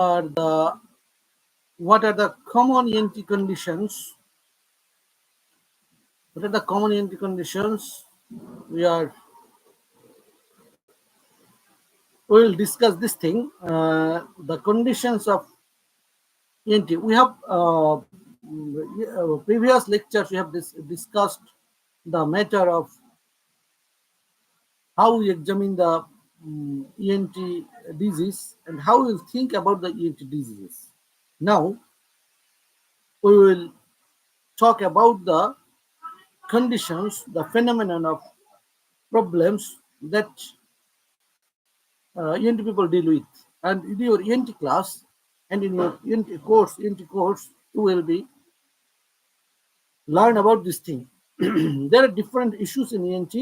are the what are the common ENT conditions? What are the common ENT conditions? We are we will discuss this thing. The conditions of ENT. We have previous lectures. We have discussed the matter of how we examine the ENT disease and how we think about the ENT diseases. Now we will talk about the conditions, the phenomenon of problems that ENT people deal with. And in your ENT class and in your ENT course, you will be learn about this thing. There are different issues in ENT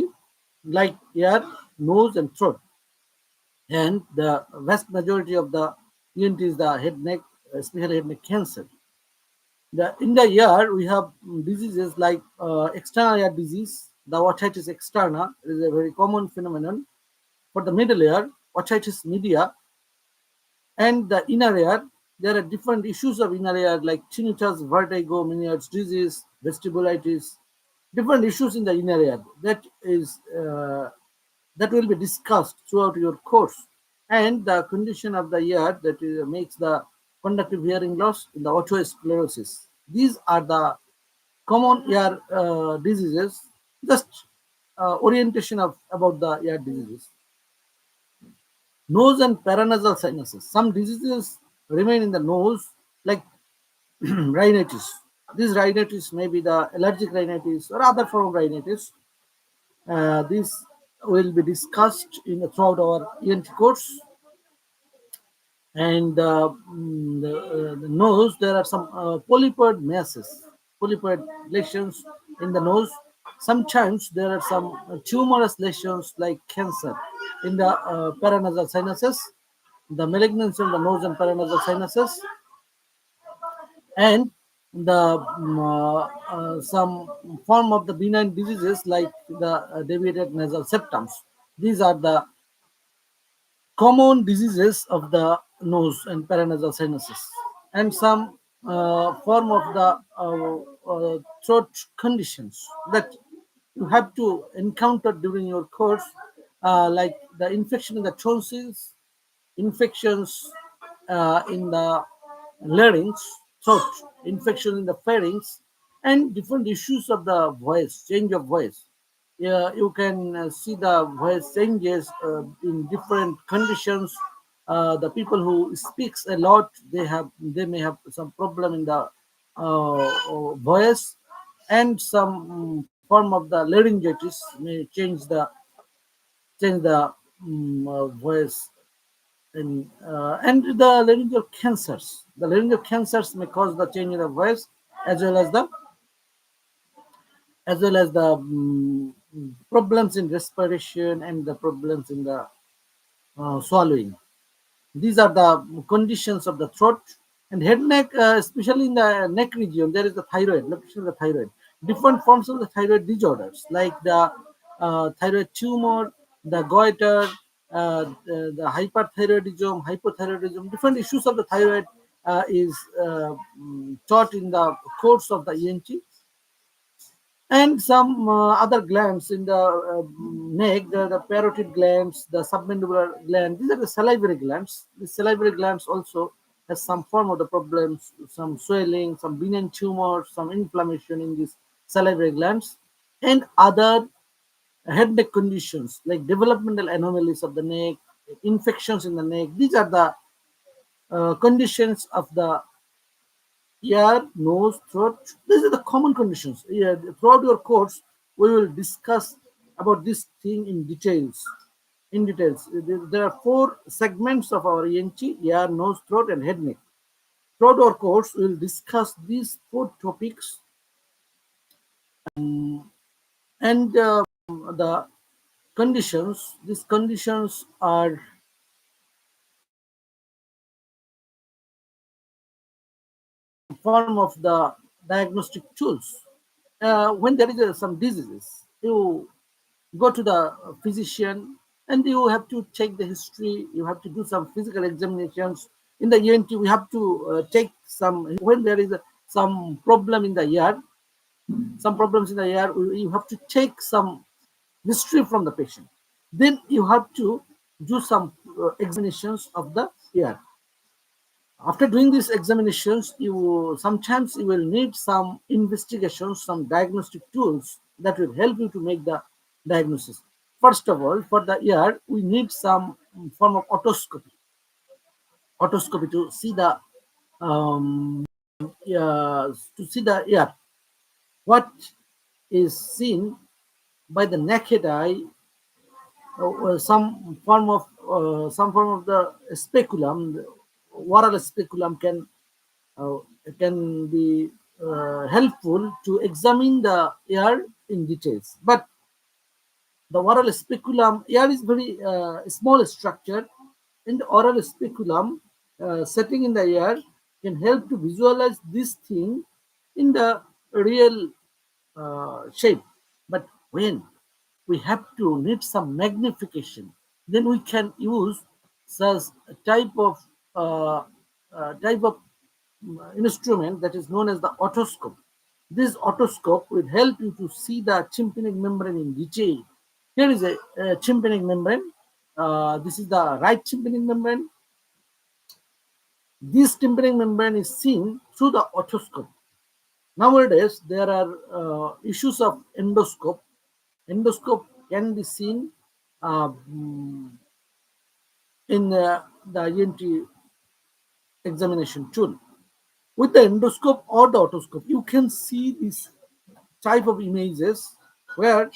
like ear, nose, and throat. And the vast majority of the ENT is the head neck, especially head neck cancer. In the ear, we have diseases like external ear disease, the otitis externa is a very common phenomenon. For the middle ear, otitis media, and the inner ear, there are different issues of inner ear like tinnitus, vertigo, Meniere's disease, vestibulitis, different issues in the inner ear. That will be discussed throughout your course. And the condition of the ear that makes the conductive hearing loss in the otosclerosis. These are the common ear diseases. Just orientation of about the ear diseases. Nose and paranasal sinuses. Some diseases remain in the nose, like rhinitis. This rhinitis may be the allergic rhinitis or other form of rhinitis. This will be discussed throughout our ENT course. And the nose, there are some polypoid masses, polypoid lesions in the nose. Sometimes there are some tumorous lesions like cancer in the paranasal sinuses, the malignancy in the nose and paranasal sinuses, and the some form of the benign diseases like the deviated nasal septums. These are the common diseases of the nose and paranasal sinuses, and some form of the throat conditions that you have to encounter during your course, like the infection in the tonsils, infections in the larynx, throat, infection in the pharynx, and different issues of the voice, change of voice. Yeah, you can see the voice changes in different conditions. The people who speaks a lot, they may have some problem in the voice, and some form of the laryngitis may change the voice, and the laryngeal cancers. The laryngeal cancers may cause the change in the voice, as well as the problems in respiration and the problems in the swallowing. These are the conditions of the throat and head neck, especially in the neck region. There is the thyroid, location of the thyroid. Different forms of the thyroid disorders, like the thyroid tumor, the goiter, the hyperthyroidism, hypothyroidism. Different issues of the thyroid is taught in the course of the ENT, and some other glands in the neck, the parotid glands, the submandibular gland. These are the salivary glands. The salivary glands also has some form of the problems, some swelling, some benign tumors, some inflammation in these salivary glands, and other head neck conditions like developmental anomalies of the neck, infections in the neck. These are the conditions of the ear, nose, throat. These are the common conditions. Yeah, throughout your course, we will discuss about this thing in details. There are 4 segments of our ENT: ear, nose, throat, and head neck. Throughout our course, we will discuss these 4 topics, and the conditions. These conditions are form of the diagnostic tools. When there is some diseases, you go to the physician and you have to check the history. You have to do some physical examinations in the ENT, we have to take some, when there is some problem in the ear, some problems in the ear, you have to take some history from the patient. Then you have to do some examinations of the ear. After doing these examinations, you sometimes you will need some investigations, some diagnostic tools that will help you to make the diagnosis. First of all, for the ear, we need some form of otoscopy to see the ear. What is seen by the naked eye, some form of the speculum, the oral speculum uh, can be helpful to examine the ear in details. But the oral speculum, ear is very small structure, and the oral speculum setting in the ear can help to visualize this thing in the real shape. But when we have to need some magnification, then we can use such a type of instrument that is known as the otoscope. This otoscope will help you to see the tympanic membrane in detail. Here is a tympanic membrane. This is the right tympanic membrane. This tympanic membrane is seen through the otoscope. Nowadays, there are issues of endoscope. Endoscope can be seen uh, in the ENT examination tool. With the endoscope or the otoscope, you can see this type of images where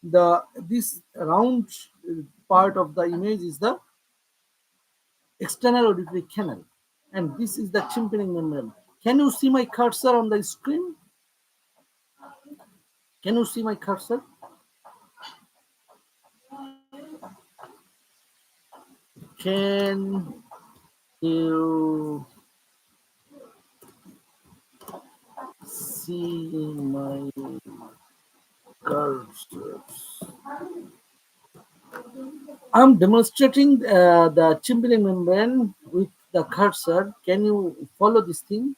this round part of the image is the external auditory canal, and this is the tympanic membrane. Can you see my cursor on the screen? Can you see my cursor? Can you see my cursor? I'm demonstrating the tympanic membrane with the cursor. Can you follow this thing?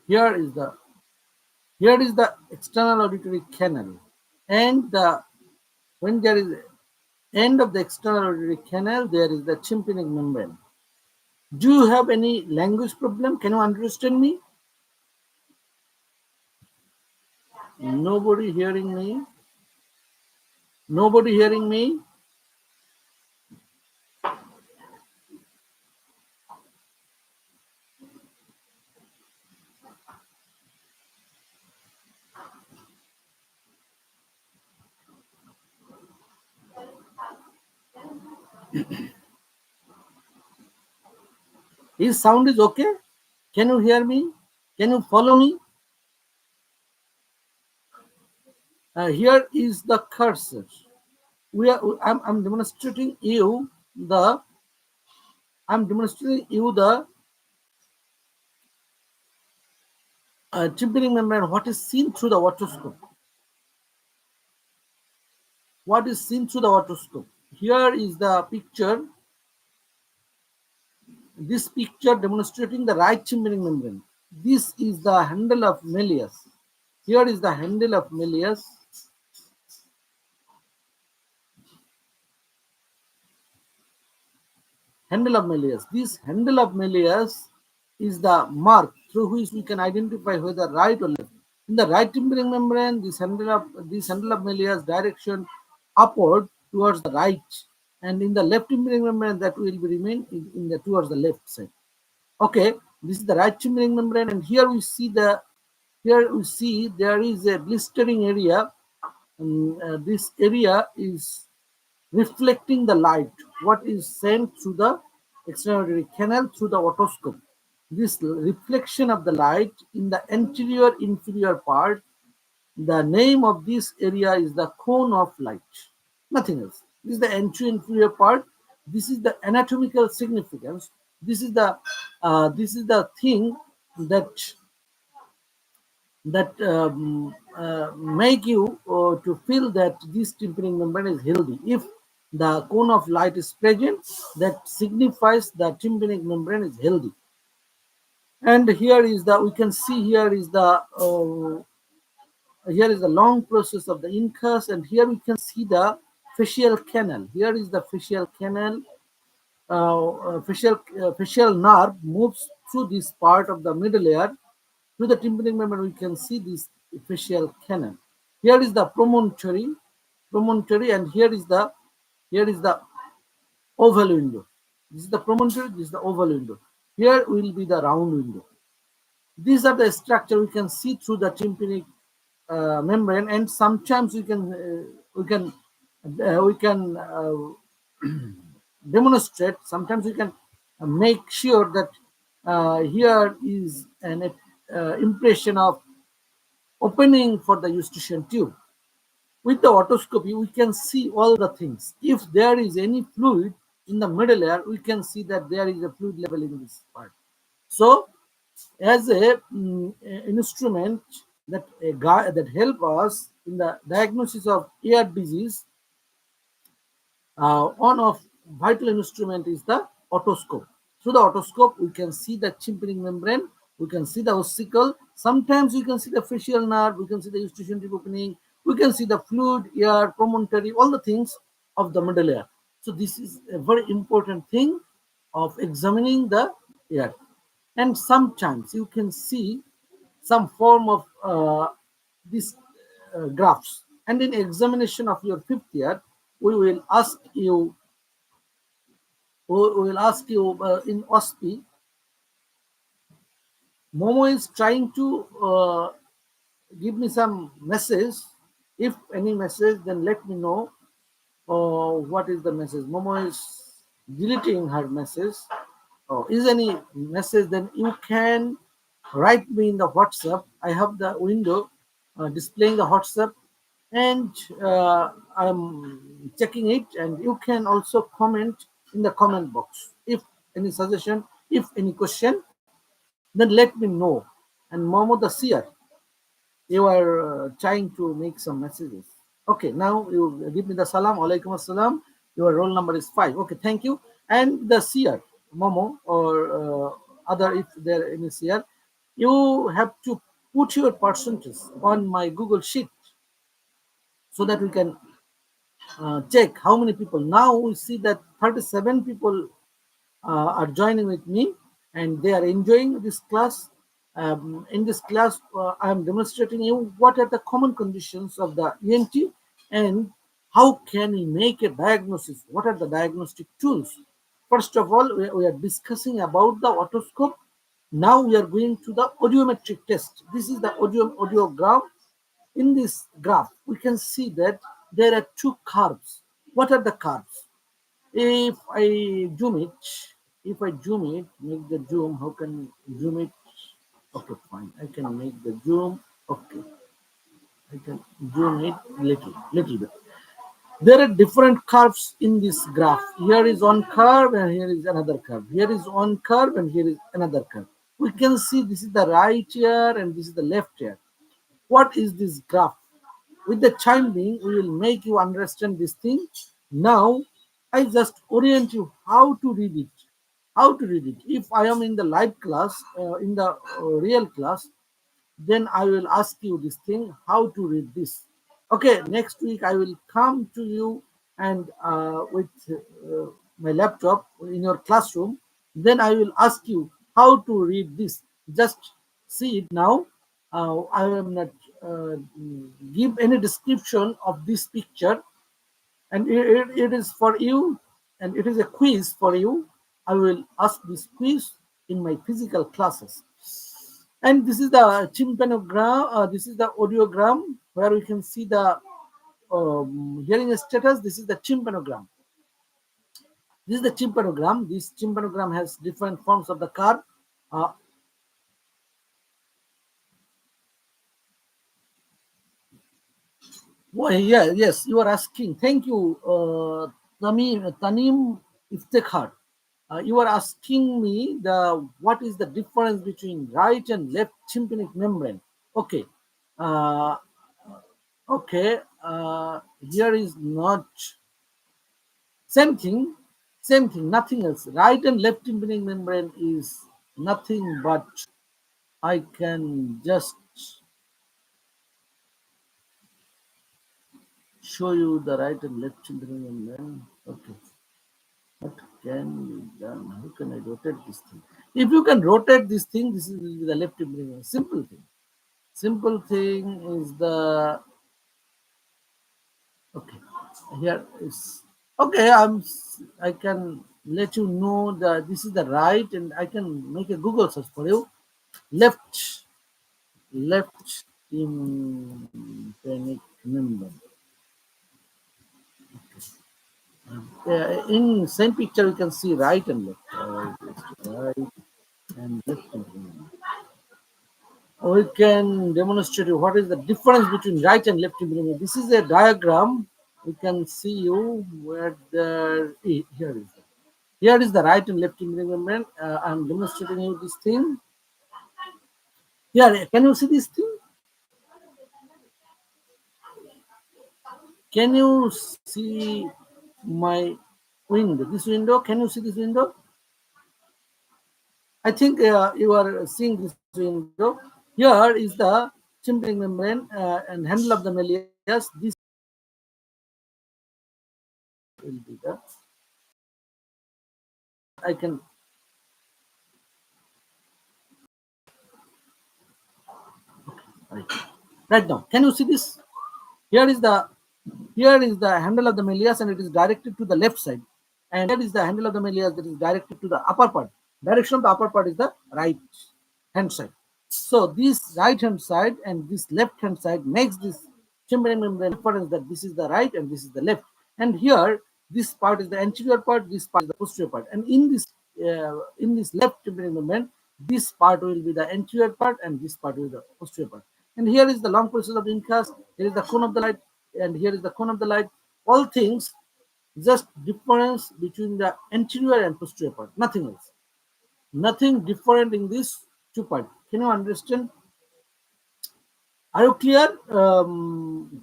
Here is the external auditory canal, and when there is end of the external auditory canal, there is the tympanic membrane. Do you have any language problem? Can you understand me? Nobody hearing me? Nobody hearing me? His sound is okay? Can you hear me? Can you follow me? Here is the cursor. I'm demonstrating you the tympanic membrane. What is seen through the otoscope? What is seen through the otoscope? Here is the picture. This picture demonstrating the right tympanic membrane. This is the handle of Malleus. Here is the handle of Malleus. Handle of Malleus. This handle of Malleus is the mark through which we can identify whether right or left. In the right tympanic membrane, this handle of Malleus direction upward towards the right, and in the left tympanic membrane that will be remain in the towards the left side. Okay, this is the right tympanic membrane, and here we see there is a blistering area. This area is reflecting the light, what is sent through the external auditory canal through the otoscope. This reflection of the light in the anterior inferior part, the name of this area is the cone of light. Nothing else. This is the anterior inferior part. This is the anatomical significance. This is the thing that that make you to feel that this tympanic membrane is healthy. If the cone of light is present, that signifies the tympanic membrane is healthy. And here is the, we can see here is the long process of the incus, and here we can see the facial canal. Here is the facial canal. Facial nerve moves through this part of the middle layer. Through the tympanic membrane, we can see this facial canal. Here is the promontory, and here is the oval window. This is the promontory. This is the oval window. Here will be the round window. These are the structure we can see through the tympanic membrane, and sometimes we can demonstrate. Sometimes we can make sure that here is an impression of opening for the eustachian tube. With the otoscopy, we can see all the things. If there is any fluid in the middle layer, we can see that there is a fluid level in this part. So, as a instrument that help us in the diagnosis of ear disease, one of vital instrument is the otoscope. Through the otoscope, we can see the tympanic membrane, we can see the ossicle. Sometimes we can see the facial nerve, we can see the eustachian tube opening, we can see the fluid, ear, promontory, all the things of the middle ear. So this is a very important thing of examining the ear. And sometimes you can see some form of these graphs. And in examination of your fifth year, we will ask you in OSPI. Momo is trying to give me some message. If any message, then let me know. What is the message? Momo is deleting her message. Is any message, then you can write me in the WhatsApp. I have the window displaying the WhatsApp, and I'm checking it, and you can also comment in the comment box. If any suggestion, if any question, then let me know. And Momo the seer, you are trying to make some messages. Okay, now you give me the salam. Alaikum assalam. Your roll number is 5. Okay, thank you. And the seer, Momo, or other, if there any seer, you have to put your percentage on my Google Sheet so that we can check how many people. Now we see that 37 people are joining with me, and they are enjoying this class. In this class, I am demonstrating you what are the common conditions of the ENT, and how can we make a diagnosis. What are the diagnostic tools? First of all, we are discussing about the otoscope. Now we are going to the audiometric test. This is the audiogram. In this graph, we can see that there are two curves. What are the curves? If I zoom it, make the zoom. How can zoom it? Okay, fine. I can make the zoom. Okay, I can zoom it little bit. There are different curves in this graph. Here is one curve and here is another curve. Here is one curve and here is another curve. We can see this is the right ear and this is the left ear. What is this graph? With the time being, we will make you understand this thing. Now, I just orient you how to read it. How to read it. If I am in the live class, in the real class, then I will ask you this thing, how to read this. Okay, next week I will come to you and with my laptop in your classroom. Then I will ask you how to read this. Just see it now. I will not give any description of this picture, and it is for you, and it is a quiz for you. I will ask this quiz in my physical classes. And this is the tympanogram. This is the audiogram where we can see the hearing status. This is the tympanogram. This is the tympanogram. This tympanogram has different forms of the curve. Uh, yeah, yes, you are asking. Thank you, Tanim Iftekhar. You are asking me the what is the difference between right and left tympanic membrane. Okay. Uh, okay, here is not same thing, same thing, nothing else. Right and left tympanic membrane is nothing but I can just show you the right and left tympanic membrane. Okay, what can be done? How can I rotate this thing? If you can rotate this thing, this will be the left tympanic membrane. Simple thing. Simple thing is the okay. Here is okay. I can let you know that this is the right, and I can make a Google search for you. Left tympanic membrane. In same picture, you can see right and left. Right and left tympanic membrane. We can demonstrate you what is the difference between right and left tympanic membrane. This is a diagram. We can see you where the here is. Here is the right and left tympanic membrane. I'm demonstrating you this thing. Here, can you see this thing? Can you see my window? This window? Can you see this window? I think you are seeing this window. Here is the tympanic membrane and handle of the malleus. This will be the. I can right, right now. Can you see this? Here is the handle of the malleus and it is directed to the left side. And here is the handle of the malleus that is directed to the upper part. Direction of the upper part is the right hand side. So this right hand side and this left hand side makes this tympanic membrane difference that this is the right and this is the left. And here this part is the anterior part, this part is the posterior part. And in this left tympanic membrane, this part will be the anterior part and this part will be the posterior part. And here is the long process of incas, here is the cone of the light, and here is the cone of the light. All things just difference between the anterior and posterior part, nothing else. Nothing different in this two part. Can you understand? Are you clear? Tanim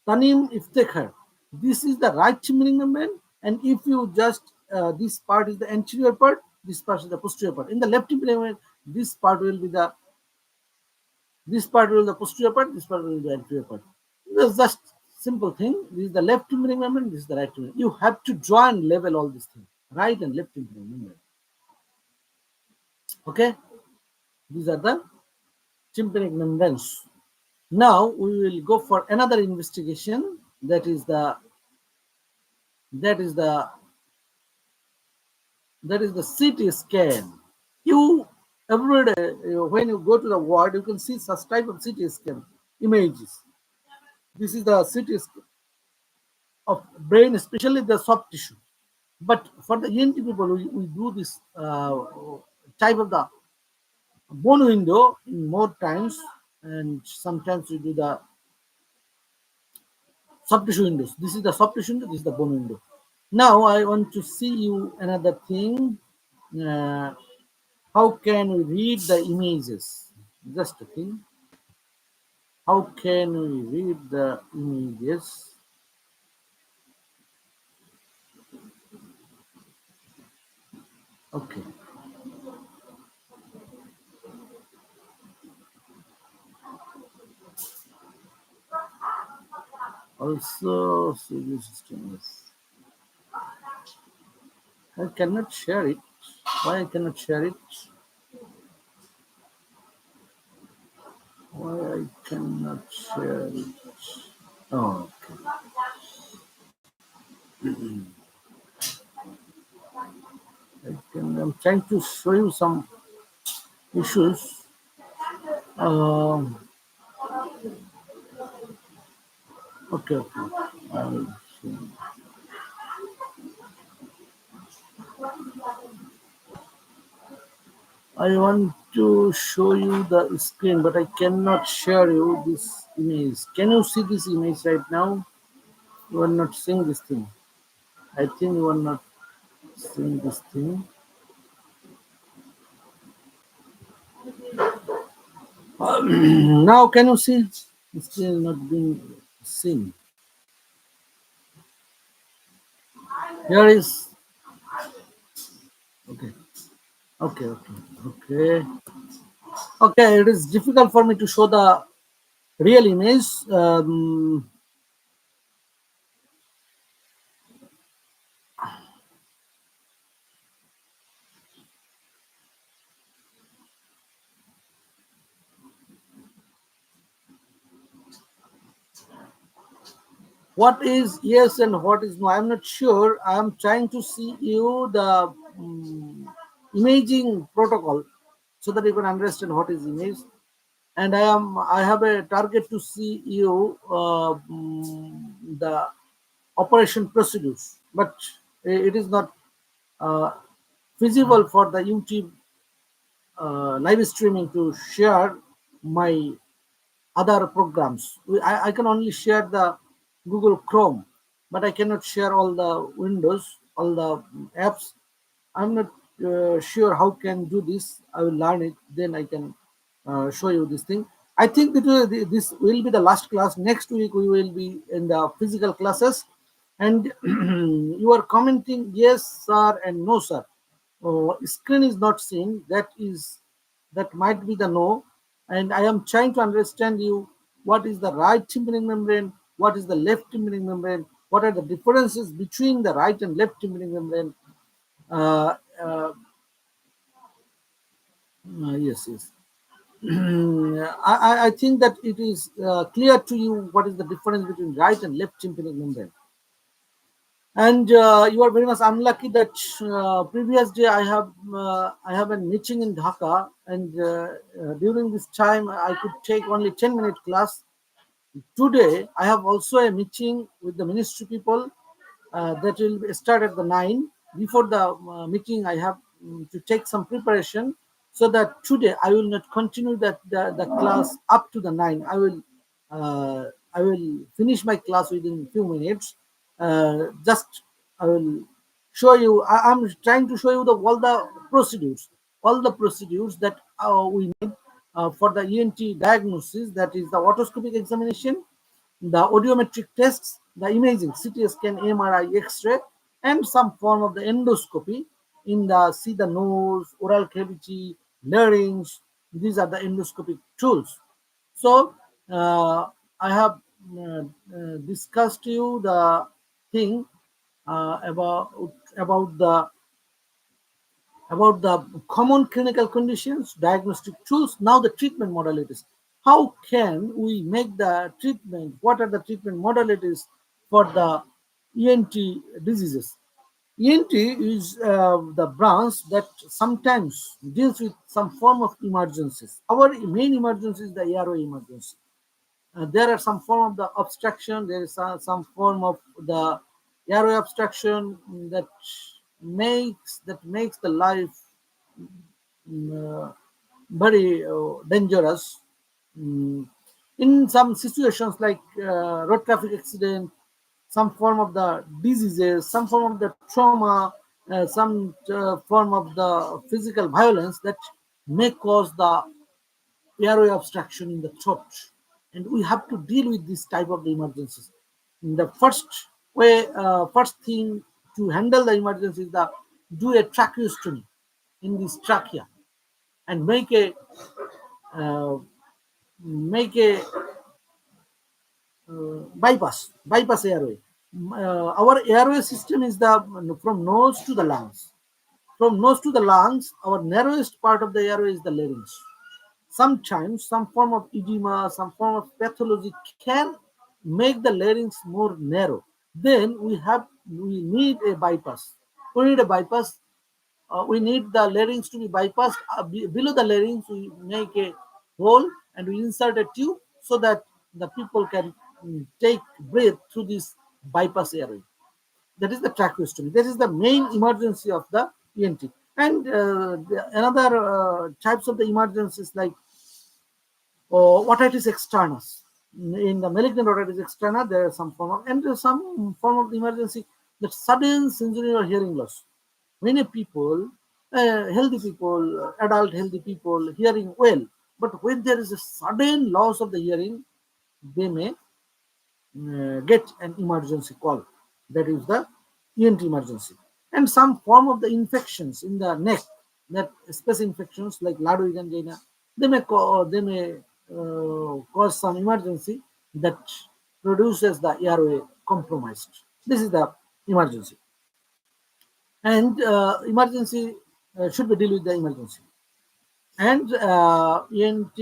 Iftekhar. This is the right tympanic membrane, and if you just this part is the anterior part, this part is the posterior part. In the left tympanic membrane, this part will be the posterior part, this part will be the anterior part. This is just simple thing. This is the left tympanic membrane, this is the right tympanic. You have to draw and level all these things, right and left tympanic membrane. Okay, these are the tympanic membranes. Now we will go for another investigation. That is the CT scan. You every day when you go to the ward, you can see such type of CT scan images. This is the CT scan of brain, especially the soft tissue. But for the ENT people, we do this type of the bone window in more times, and sometimes we do the soft tissue windows. This is the soft tissue window, this is the bone window. Now I want to see you another thing. Uh, how can we read the images? Just a thing. How can we read the images? Okay. Also, CV system is. I cannot share it. Why I cannot share it? Why I cannot share it? Oh, okay. I'm trying to show you some issues. Um, okay, okay. I see. I want to show you the screen, but I cannot share you this image. Can you see this image right now? You are not seeing this thing. I think you are not seeing this thing. Now, can you see? It's still not being seen. Here is okay. Okay, okay, okay. Okay, it is difficult for me to show the real image. What is yes and what is no? I'm not sure. I'm trying to see you the imaging protocol so that you can understand what is image. And I have a target to see you the operation procedures, but it is not uh, feasible for the YouTube live streaming to share my other programs. I can only share the Google Chrome, but I cannot share all the Windows, all the apps. I'm not sure how can do this. I will learn it, then I can show you this thing. I think that this will be the last class. Next week we will be in the physical classes, and you are commenting yes sir and no sir. Screen is not seen. That might be the no, and I am trying to understand you. What is the right tympanic membrane? What is the left tympanic membrane? What are the differences between the right and left tympanic membrane? Uh, uh, yes, yes. I think that it is clear to you what is the difference between right and left tympanic membrane. And you are very much unlucky that previous day I have a meeting in Dhaka, and during this time I could take only 10-minute class. Today, I have also a meeting with the ministry people that will start at the 9. Before the meeting, I have to take some preparation so that today I will not continue the class up to the 9. Uh, I will finish my class within few minutes. Just I will show you. I'm trying to show you all the procedures that we need for the ENT diagnosis. That is the otoscopic examination, the audiometric tests, the imaging, CT scan, MRI, X-ray, and some form of the endoscopy in the see the nose, oral cavity, larynx. These are the endoscopic tools. So I have discussed you the thing about the common clinical conditions, diagnostic tools, now the treatment modalities. How can we make the treatment? What are the treatment modalities for the ENT diseases? ENT is the branch that sometimes deals with some form of emergencies. Our main emergency is the airway emergency. There are some form of the obstruction. There is some form of the airway obstruction that makes the life uh, very dangerous. Mm, in some situations like road traffic accident, some form of the diseases, some form of the trauma, some form of the physical violence that may cause the airway obstruction in the throat, and we have to deal with this type of the emergencies. The first thing to handle the emergency is the do a tracheostomy in this trachea and uh, make a bypass airway. Our airway system is the from nose to the lungs. From nose to the lungs, our narrowest part of the airway is the larynx. Sometimes some form of edema, some form of pathology can make the larynx more narrow. Then we need a bypass. We need a bypass. We need the larynx to be bypassed. Below the larynx, we make a hole and we insert a tube so that the people can take breath through this bypass area. That is the tracheostomy. That is the main emergency of the ENT. And another types of the emergencies like otitis externa. In the malignant otitis externa, there is some form of and some form of emergency that sudden sensory or hearing loss. Many people, healthy people, adult healthy people, hearing well, But when there is a sudden loss of the hearing, they may get an emergency call. That is the ENT emergency. And some form of the infections in the neck, that space infections like Ladwig angina, they may cause some emergency that produces the airway compromised. This is the emergency, and emergency should be deal with the emergency. And ENT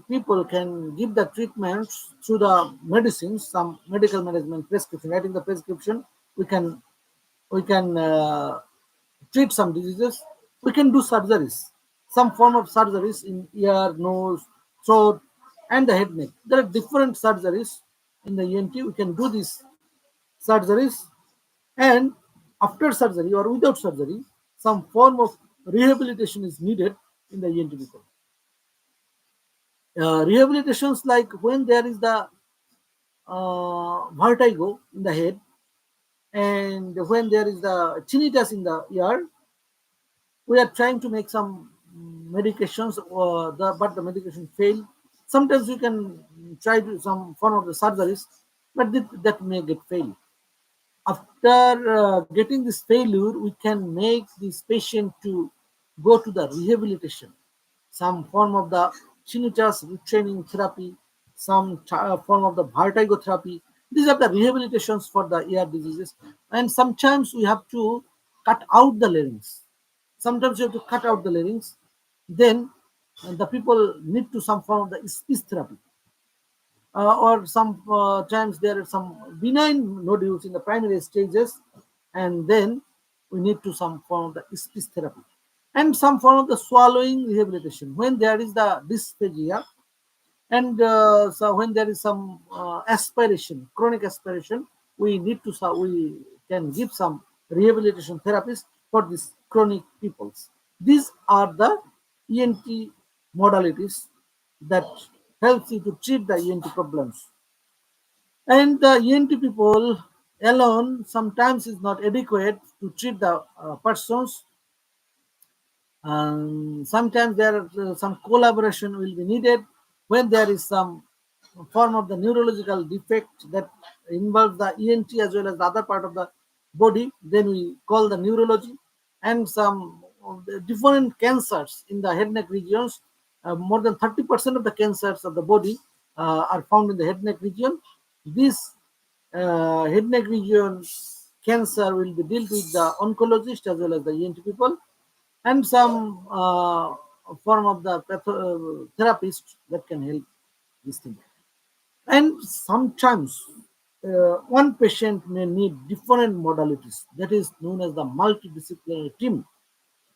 people can give the treatments through the medicines, some medical management prescription. Writing the prescription, we can treat some diseases. We can do surgeries, some form of surgeries in ear, nose, throat, and the head neck. There are different surgeries in the ENT. We can do these surgeries, and after surgery or without surgery, some form of rehabilitation is needed in the ENT people. Rehabilitations like when there is the vertigo in the head, and when there is the tinnitus in the ear, we are trying to make some medications, but the medication fail. Sometimes we can try to some form of the surgeries, but that may get failed. After getting this failure, we can make this patient to go to the rehabilitation, some form of the tinnitus retraining therapy, some form of the vertigo therapy. These are the rehabilitations for the ear diseases. And sometimes we have to cut out the larynx. Sometimes you have to cut out the larynx. Then the people need to some form of the speech therapy, or some times there are some benign nodules in the primary stages, and then we need to some form of the speech therapy and some form of the swallowing rehabilitation when there is the dysphagia, and so when there is some aspiration, chronic aspiration, we need to we can give some rehabilitation therapies for these chronic peoples. These are the ENT modalities that helps you to treat the ENT problems. And the ENT people alone sometimes is not adequate to treat the persons. Sometimes there are some collaboration will be needed when there is some form of the neurological defect that involves the ENT as well as the other part of the body. Then we call the neurology, and some of the different cancers in the head neck regions. More than 30% of the cancers of the body are found in the head neck region. This head neck region cancer will be dealt with the oncologist as well as the ENT people, and some form of the therapist that can help this thing. And sometimes one patient may need different modalities, that is known as the multidisciplinary team.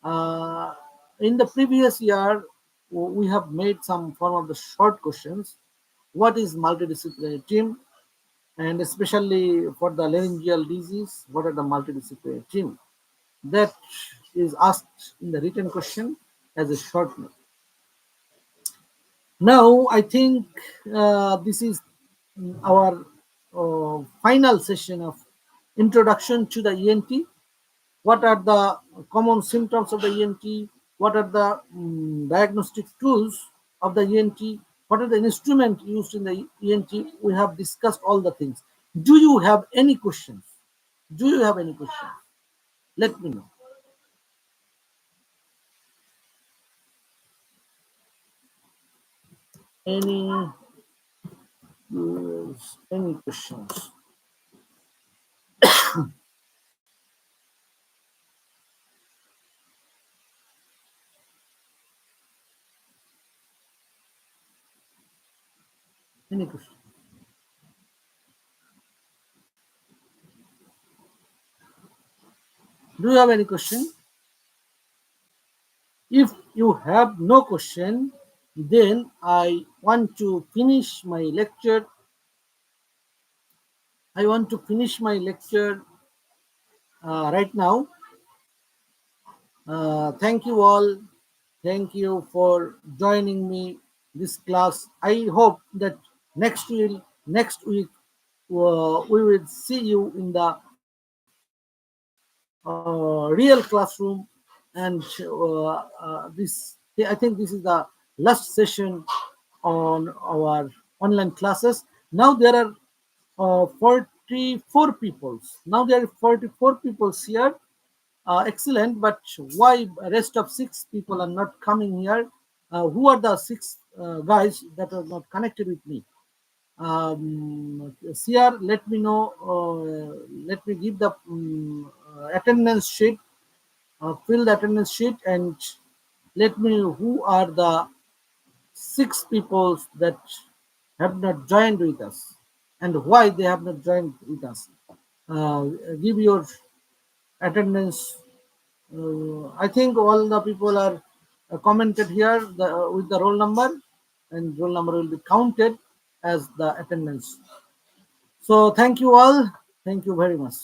Uh, in the previous year, we have made some form of the short questions. What is multidisciplinary team? And especially for the laryngeal disease, what are the multidisciplinary team? That is asked in the written question as a short note. Now, I think this is our final session of introduction to the ENT. What are the common symptoms of the ENT? What are the diagnostic tools of the ENT? What are the instruments used in the ENT? We have discussed all the things. Do you have any questions? Do you have any questions? Let me know. Any any questions? Any question? Do you have any question? If you have no question, then I want to finish my lecture. I want to finish my lecture right now. Thank you all. Thank you for joining me this class. I hope that next week we will see you in the real classroom, and this I think this is the last session on our online classes. Now there are 44 people. Now there are 44 people here. Excellent, but why rest of 6 people are not coming here? Who are the 6 guys that are not connected with me? CR, let me know. Let me give the attendance sheet. Fill the attendance sheet and let me know who are the 6 people that have not joined with us and why they have not joined with us. Uh, Give your attendance. I think all the people are commented here with the roll number, and roll number will be counted as the attendance. So thank you all. Thank you very much.